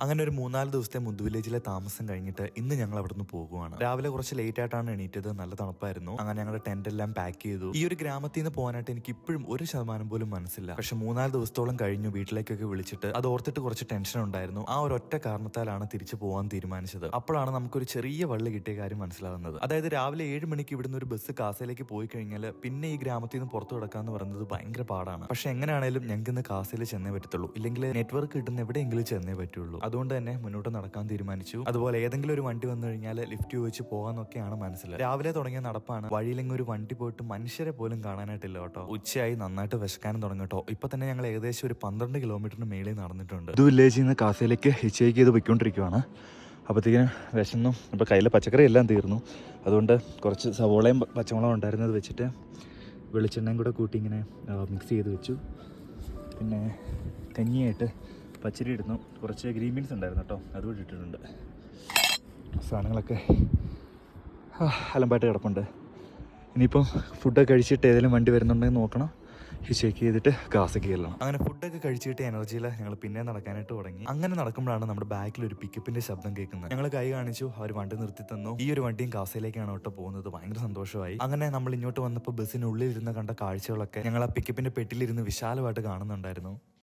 അങ്ങനെ ഒരു 3-4 ദിവസത്തെ മുന്തു വില്ലേജിലെ താമസം കഴിഞ്ഞിട്ട് ഇന്ന് ഞങ്ങൾ അവിടുന്ന് പോകുവാണ്. രാവിലെ കുറച്ച് ലേറ്റ് ആയിട്ടാണ് എണീറ്റത്. നല്ല തണുപ്പായിരുന്നു. അങ്ങനെ ഞങ്ങളുടെ ടെന്റ് എല്ലാം പാക്ക് ചെയ്തു. ഈ ഒരു ഗ്രാമത്തിൽ നിന്ന് പോകാനായിട്ട് എനിക്ക് ഇപ്പോഴും 1% പോലും മനസ്സില്ല. പക്ഷെ 3-4 ദിവസത്തോളം കഴിഞ്ഞു വീട്ടിലേക്കൊക്കെ വിളിച്ചിട്ട് അത് ഓർത്തിട്ട് കുറച്ച് ടെൻഷൻ ഉണ്ടായിരുന്നു. ആ ഒരു ഒറ്റ കാരണത്താലാണ് തിരിച്ചു പോകാൻ തീരുമാനിച്ചത്. അപ്പോഴാണ് നമുക്കൊരു ചെറിയ വള്ളി കിട്ടിയ കാര്യം മനസ്സിലാവുന്നത്. അതായത് രാവിലെ 7 മണിക്ക് ഇവിടുന്ന് ഒരു ബസ് കാസയിലേക്ക് പോയി കഴിഞ്ഞാൽ പിന്നെ ഈ ഗ്രാമത്തിൽ നിന്ന് പുറത്തു കിടക്കാന്ന് പറയുന്നത് ഭയങ്കര പാടാണ്. പക്ഷെ എങ്ങനെയാണെങ്കിലും ഞങ്ങൾക്ക് ഇന്ന് കാസയിൽ ചെന്നേ പറ്റത്തുള്ളൂ. ഇല്ലെങ്കിൽ നെറ്റ്വർക്ക് കിട്ടുന്ന എവിടെയെങ്കിലും ചെന്നേ പറ്റുള്ളൂ. അതുകൊണ്ട് തന്നെ മുന്നോട്ട് നടക്കാൻ തീരുമാനിച്ചു. അതുപോലെ ഏതെങ്കിലും ഒരു വണ്ടി വന്നു കഴിഞ്ഞാൽ ലിഫ്റ്റ് ചോദിച്ച് പോകാന്നൊക്കെയാണ് മനസ്സിൽ. രാവിലെ തുടങ്ങിയ നടപ്പാണ്. വഴിയിലെങ്കിൽ ഒരു വണ്ടി പോയിട്ട് മനുഷ്യരെ പോലും കാണാനായിട്ടില്ല കേട്ടോ. ഉച്ചയായി നന്നായിട്ട് വിശക്കാനും തുടങ്ങി കേട്ടോ. ഇപ്പൊ തന്നെ ഞങ്ങൾ ഏകദേശം ഒരു 12 കിലോമീറ്ററിന് മേളിൽ നടന്നിട്ടുണ്ട്. ഇത് വില്ലേജിൽ നിന്ന് കാസയിലേക്ക് ഹിച്ചേക്ക് ചെയ്ത് പോയിക്കൊണ്ടിരിക്കുവാണ്. അപ്പോഴത്തേക്കിനും വിശന്നു. ഇപ്പോൾ കയ്യിലെ പച്ചക്കറി എല്ലാം തീർന്നു. അതുകൊണ്ട് കുറച്ച് സവോളയും പച്ചമുളകും ഉണ്ടായിരുന്നത് വെച്ചിട്ട് വെളിച്ചെണ്ണയും കൂടെ കൂട്ടി ഇങ്ങനെ മിക്സ് ചെയ്ത് വെച്ചു. പിന്നെ കഞ്ഞിയായിട്ട് പച്ചരി ഇടുന്നു. കുറച്ച് ഗ്രീൻ ബീൻസ് ഉണ്ടായിരുന്നു കേട്ടോ, അതുകൂടി ഇട്ടിട്ടുണ്ട്. സാധനങ്ങളൊക്കെ അലമ്പായിട്ട് കിടപ്പുണ്ട്. ഇനിയിപ്പം ഫുഡൊക്കെ കഴിച്ചിട്ട് ഏതെങ്കിലും വണ്ടി വരുന്നുണ്ടെങ്കിൽ നോക്കണം. ഷേക്ക് ചെയ്തിട്ട് കാസയ്ക്ക് ചെല്ലണം. അങ്ങനെ ഫുഡൊക്കെ കഴിച്ചിട്ട് എനർജിയിൽ ഞങ്ങൾ പിന്നെ നടക്കാനായിട്ട് തുടങ്ങി. അങ്ങനെ നടക്കുമ്പോഴാണ് നമ്മുടെ ബാക്കിൽ ഒരു പിക്കപ്പിന്റെ ശബ്ദം കേൾക്കുന്നത്. ഞങ്ങൾ കൈ കാണിച്ചു, അവർ വണ്ടി നിർത്തി തന്നു. ഈ ഒരു വണ്ടിയും കാസയിലേക്കാണ് കേട്ടോ പോകുന്നത്. ഭയങ്കര സന്തോഷമായി. അങ്ങനെ നമ്മൾ ഇങ്ങോട്ട് വന്നപ്പോൾ ബസ്സിനുള്ളിൽ ഇരുന്ന് കണ്ട കാഴ്ചകളൊക്കെ ഞങ്ങൾ ആ പിക്കപ്പിന്റെ പെട്ടിലിരുന്ന് വിശാലമായിട്ട് കാണുന്നുണ്ടായിരുന്നു.